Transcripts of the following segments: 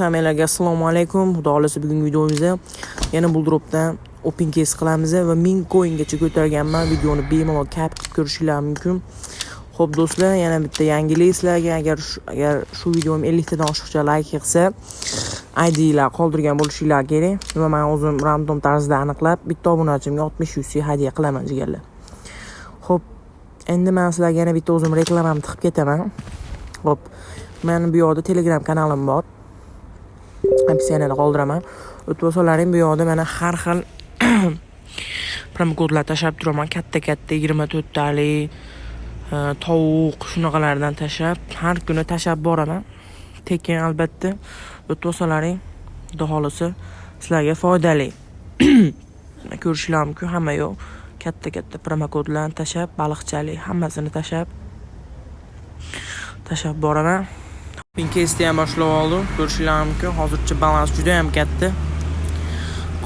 Hammalarga assalomu alaykum. Xudo xolasa bugungi videomizda yana Buldropdan open case qilamiz va 1000 coingacha ko'targanman. Videoni bemalol cap qilib ko'rishingiz mumkin. Xo'p do'stlar, yana bitta yangilik sizlarga. Agar shu videom 50 tadan oshiqcha like qilsa, ID'lar qoldirgan bo'lishingiz kerak. Va men o'zim random tarzda aniqlab bitta obunachimga 60 UC hadya qilaman jigarlar. Xo'p, endi men sizlarga yana bitta o'zim reklamamni tiqib ketaman. Xo'p, men bu yerda Telegram kanalim bor. Opsiyani qoldiraman. O'tib olsalaring bu yerda mana har xil promokodlar tashab turaman. Katta 24 talik tovuq shunaqalardan tashab, har kuni tashab boraman. Tekin albatta. O'tib olsalaring, xudo xolasa sizlarga foydali. Ko'rishingiz mumkin, hamma yo'q. Katta promokodlarni tashab, baliqchalik hammasini tashab boraman. Pinkesni ham boshlab oldim. Ko'rishingiz mumkin, hozircha balans juda ham katta.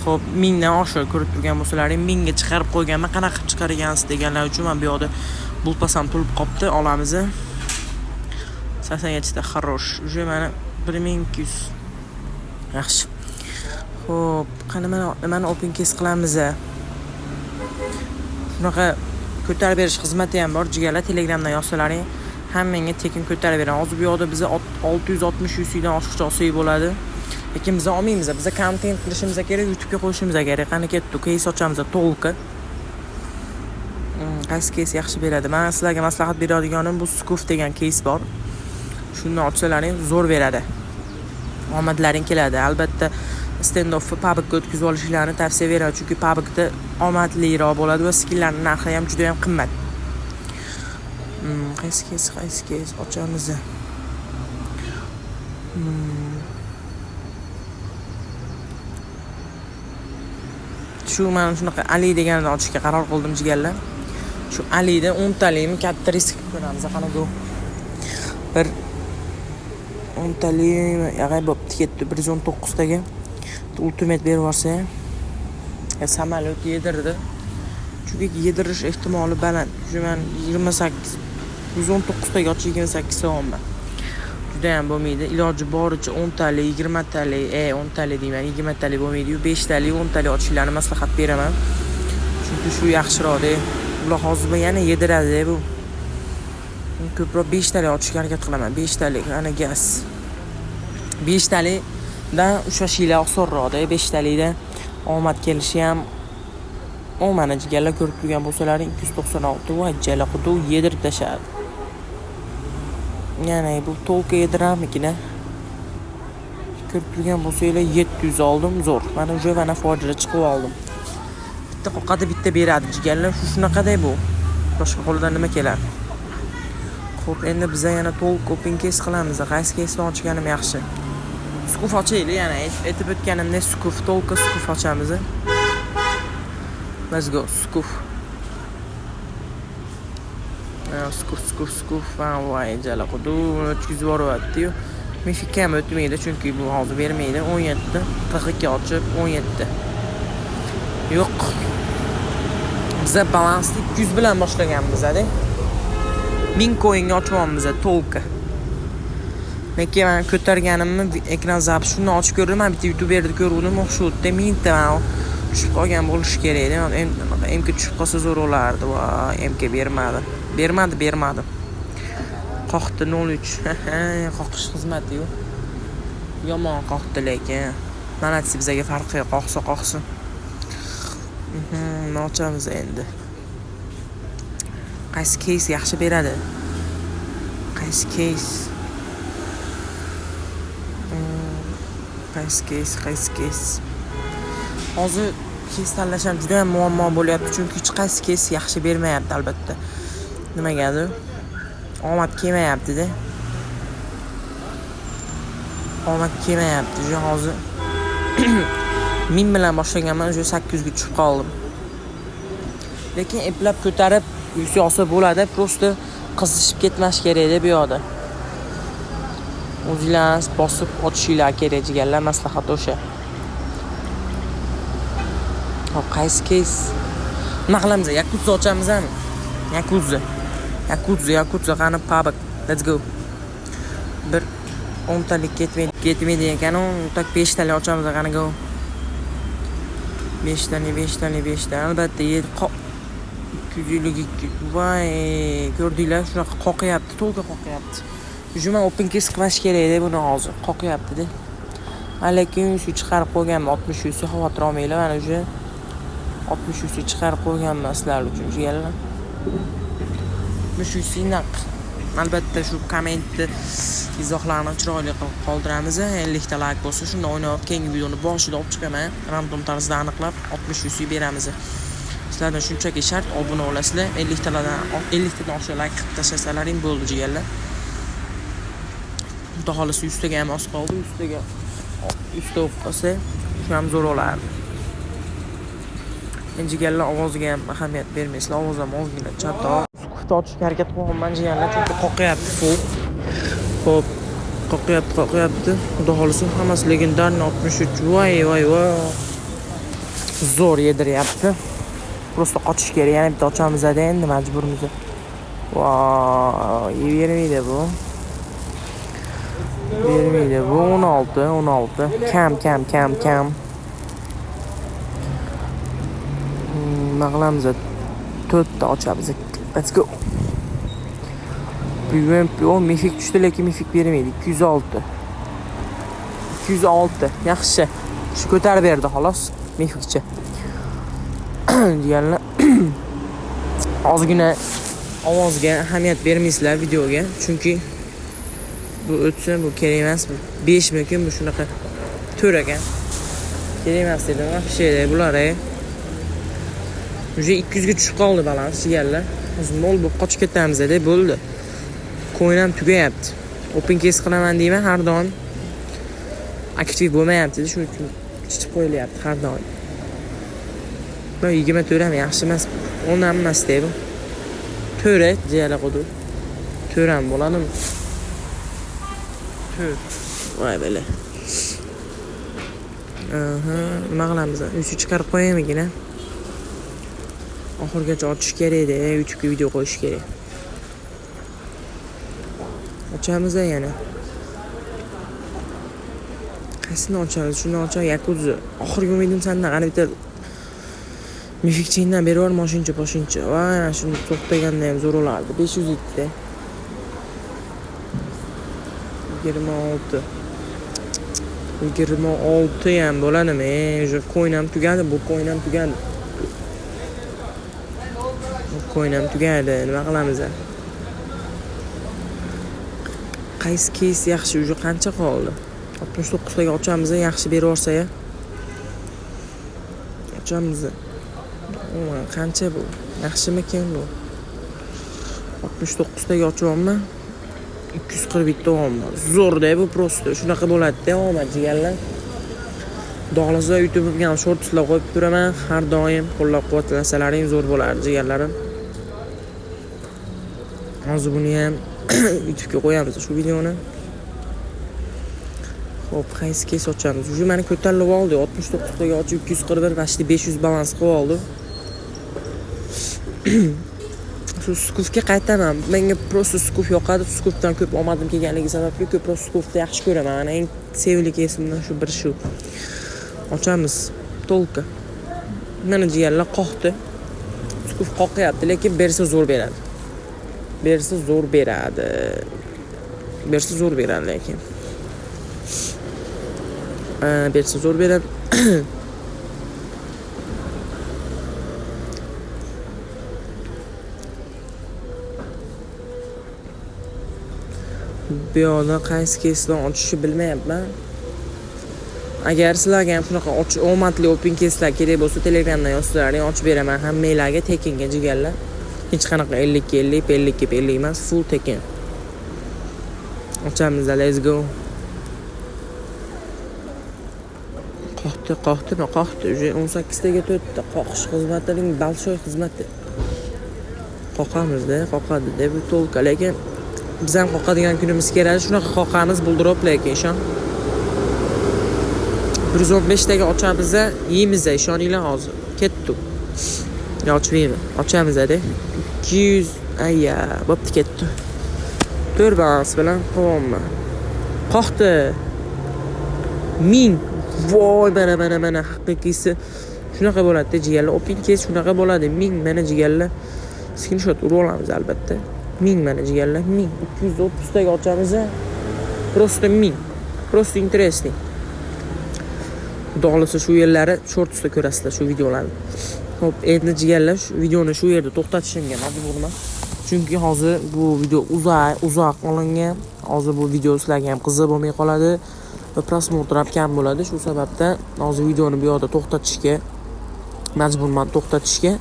Xo'p, 1000 dan oshiq ko'rib turgan bo'lsalaring, 1000 ga chiqarib qo'yganman. Qanaqa chiqargansiz deganlar uchun men bu yerda bulpasam to'lib qopti, olamiz. 87 ta xarosh. Uje mana 1200. Yaxshi. Xo'p, qani mana open case qilamiz. Shunaqa ko'tarib berish xizmati ham bor. Jigarlar Telegramdan yozsalaring, hammaga tekin ko'tarib beraman. Hozir bu yerda biza 660 UC dan oshiqcha olsak bo'ladi. Lekin biz olmaymiz. Biz content qilishimiz kerak, YouTube'ga qo'yishimiz kerak. Qani ketdi, case ochamiz, to'lqi. Qaysi case yaxshi beradi? Men sizlarga maslahat beradiganim bu Scoof degan case bor. Shuni ochsalaring zo'r beradi. Omadlaring keladi. Albatta stand-off PUBG'ga o'tkazib olishlarini tavsiya beraman, chunki PUBG'da omadliroq bo'ladi va skilllarning narxi ham juda ham qimmat. Qaysi case ochamiz. Shu men shunaqa Ali deganini ochishga qaror qildim jigarlar. Shu Alida 10 talikmi katta risk ko'ramiz. Qani bu. Bir 10 talik yag'ay bo'pti ketdi 119 taga. Ultimate berib yuborsa, samolyot yedirdi. Chunki yedirish ehtimoli baland. Shu men 28 119 taga ochib 28 so'mman. Juda ham bo'lmaydi. Iloji boricha 10 talik, 20 talik, 10 talik deyman, 20 talik bo'lmaydi-yu, 5 talik, 10 talik ochishlarni maslahat beraman. Chunki shu yaxshiroq-da. Ular hozir yana yediradi bu. Ko'proq 5 talik ochishga harakat qilaman. 5 talik, ana gaz. 5 talikdan ushashinglar osonroq-da. 5 talikdan omad kelishi ham mana jigarlar ko'rib turgan bo'lsalaring 296 va jala xudo yedirib tashadi. Yana bu to'lqa yediramikina. Ko'rib turgan bo'lsanglar 700 oldim, zo'r. Mana o'sha mana foydali chiqib oldim. Bitta qoqada bitta beradi jigarlar, shunaqada bu. Boshqa qo'ldan nima keladi? Xo'p, endi biz yana to'lqa open case qilamiz. Qaysi case'ni ochganim yaxshi? Scoof ochaylik, yana aytib o'tganimdek Scoof, to'lqa Scoof ochamiz. Let's go, Scoof. Scoof. Voy, jala xudo o'tkazib yuboryapti-yu. Mifika ham o'tmaydi, chunki bu hozir bermaydi. 17, 42 ochib 17. Yo'q. Biz balansni 200 bilan boshlaganmiz-da. 1000 coinga ochyapmiz to'lqa. Lekin men ko'targanimni ekran zapi shuni ochib ko'rdim. Men bitta YouTuberda ko'rdim, o'xshaydi. 1000 ta tushib qolgan bo'lish kerak. MK tushib qolsa zo'r bo'lardi. Voy, MK bermadi. Qoqdi 03. Qoqish xizmati-yu. Yomon qoqdi lekin. Mana bizga farqi yo'q, qoqsin. Nima ochamiz endi? Qaysi case yaxshi beradi? Qaysi case? Hozir case tanlash ham juda ham muammo bo'lyapti, chunki hech qaysi case yaxshi bermayapti albatta. Nimagadir? Omad kelmayapti-da. Shu hozir 1000 bilan boshlaganman, shu 800 ga tushib qoldim. Lekin eplab ko'tarib yuz olsa bo'ladi, prosta qizishib ketmas kerak-da bu yoqda. O'zingizlar bosib ochishinglar kerak jigarlar, maslahat o'sha. Hop, qaysi case? Nima qilamiz? Yakuza ochamizmi? Yakuza qani PUBG. Let's go. Bir 10talik ketmaydi ekan. Tak 5talik ochamiz qani go. 5talik. Albatta 250 voy, ko'rdinglar, shunaqa qoqyapti, to'g'ri qoqyapti. Juma open case qilish kerak edi buni hozir. Qoqyapti-da. Lekin shu chiqarib qo'yganman 60 yu xavotir olmanglar, mana shu 60 yu chiqarib qo'yganman sizlar uchun jigarlar. 60 yu naq. Albatta shu kommentni izohlarni chiroyli qilib qoldiramiz. 50 ta like bo'lsa, shunda o'ynab keyingi videoni boshida olib chiqaman. Random tarzda aniqlab 60 yu beramiz. Sizlardan shunchaki shart obuna bo'lasizlar. 50 tadan oshiq like qilib tashlasalaring bo'ldi jigarlar. Xudo xolisi 100 taga ham oz qoldi. 100 ta qolsa, shu ham zo'r bo'lardi. Men jigarlar ovoziga ham ahamiyat bermaysizlar. Ovoz ham ozgina chattoq. Sukufni ochishga harakat qilyapman jigarlar, chunki qoqyapti. Xo'p, qoqyapti. Xudo xolisi hammasi legendarniy 63. Voy. Zo'r yediryapti. Prosta ochish kerak. Yana bitta ochamiz-da endi majburmiz. Voy, bermaydi bu. 16. Kam. Nima qilamiz? 4 ta ochamiz. Let's go. Bu mifik tushdi, lekin mifik bermaydi. 206. Yaxshi. Shu ko'tarib berdi xolos. Mifikchi. Deganlar ozgina ovozga ahamiyat bermaysizlar videoga, chunki bu o'tsa bu kerak emas. 5 mumkin bu shunaqa 4 ekan. Kerak emas dedim. Vahshiyda bular Uje 200 ga tushib qoldi balans jigarlar. Hozir nol bo'lib qochib ketamiz deb bo'ldi. Coin ham tugayapti. Open case qilaman deyman, har doim aktiv bo'lmayapti, shuning uchun chiqib qo'yilyapti har doim. 24 ham yaxshi emas. 10 ham emas deydi. 4 jigarlar qo'ydi. 4 ham bo'ladimi? 4. Voy bele. Nima qilamiz? Uysi chiqarib qo'yaymikin-a? Oxirgacha ochish kerak edi. YouTube'ga video qo'yish kerak. Ochamiz yana. Qaysini ochamiz? Shuni ochamiz. Yakuza. Oxirgi umidim sendan qani bitta mifik chaindan beraver moshincha. Voy, shuni to'xtaganda ham zo'r bo'lardi. 500 itda. 26 ham bo'ladimi? O'sha coin ham tugadi, bu coin ham tugadi. Nima qilamiz? Qaysi case yaxshi? O'sha qancha qoldi? 69 taga ochamiz, yaxshi beraversa-ya. Ochamiz. Qancha bu? Yaxshimikan bu? 69 taga ochyapman. 240 bitta olma. Zo'rda bu prosta. Shunaqa bo'ladi-da, omad jigarlar. Xudoxolasa YouTube'ga ham shortslar qo'yib turaman. Har doim qo'llab-quvvatlasalaring zo'r bo'lardi jigarlarim. Hozir buni ham YouTube'ga qo'yamiz shu videoni. Xo'p, qaysi case ochamiz? Shu meni ko'tarilib oldi. 69 taga ochib 241 vashti 500 balans qilib oldi. Shu skufga qaytaman. Menga prosta skuf yoqadi. Skufdan ko'p omadim kelganligi sababli ko'proq skufni yaxshi ko'raman. Mana eng sevimli kesimdan shu bir shu. Ochamiz. To'lqa. Mana jigarlar qoqdi. Skuf qoqyapti, lekin bersa zo'r beradi. Bersa zo'r beradi lekin. Bersa zo'r beradi. Bu yoqda qaysi case'dan ochishni bilmayapman. Agar sizlarga ham shunaqa omadli open case'lar kerak bo'lsa, Telegramdan yozsalaring, ochib beraman hammalarga tekinga jigarlar. Hech qanaqa 50 emas, full tekin. Ochamiz, let's go. Qoqdimi? 18 taga 4 ta qoqish xizmatining balshoy xizmati. Qoqadi deb to'lqa, lekin biz ham qoqadigan kunimiz keladi. Shunaqa qoqamiz buldirib, lekin ishon. 115 taga ochamiz, yeymiz, ishoninglar hozir. Ketdi. Ochmayman. Ochamiz-da. 200 ayya, bo'pti ketdi. 4 balans bilan qo'yamman. To'xta. 1000. Voy, mana haqiqiysi shunaqa bo'ladi-da jigarlar. Opingiz shunaqa bo'ladi. 1000 mana jigarlar. Screenshot urib olamiz albatta. 1000 mana jigarlar. 1000. 230 taga ochamiz. Просто 1000. Просто interesting. Xudo xolasa shu yerlari shortsda ko'rasizlar shu videolarni. Xo'p, endi jigarlar shu videoni shu yerda to'xtatishimga majburman. Chunki hozir bu video uzoq olingan. Hozir bu video sizlarga ham qiziq bo'lmay qoladi va prosmotr ham kam bo'ladi. Shu sababdan hozir videoni bu yerda to'xtatishga majburman to'xtatishga.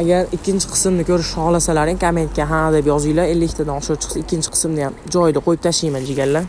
Agar ikkinchi qismni ko'rishni xohlasalaring kommentga ha deb yozinglar. 50 tadan oshib chiqsa ikkinchi qismni ham joyida qo'yib tashlayman jigarlar.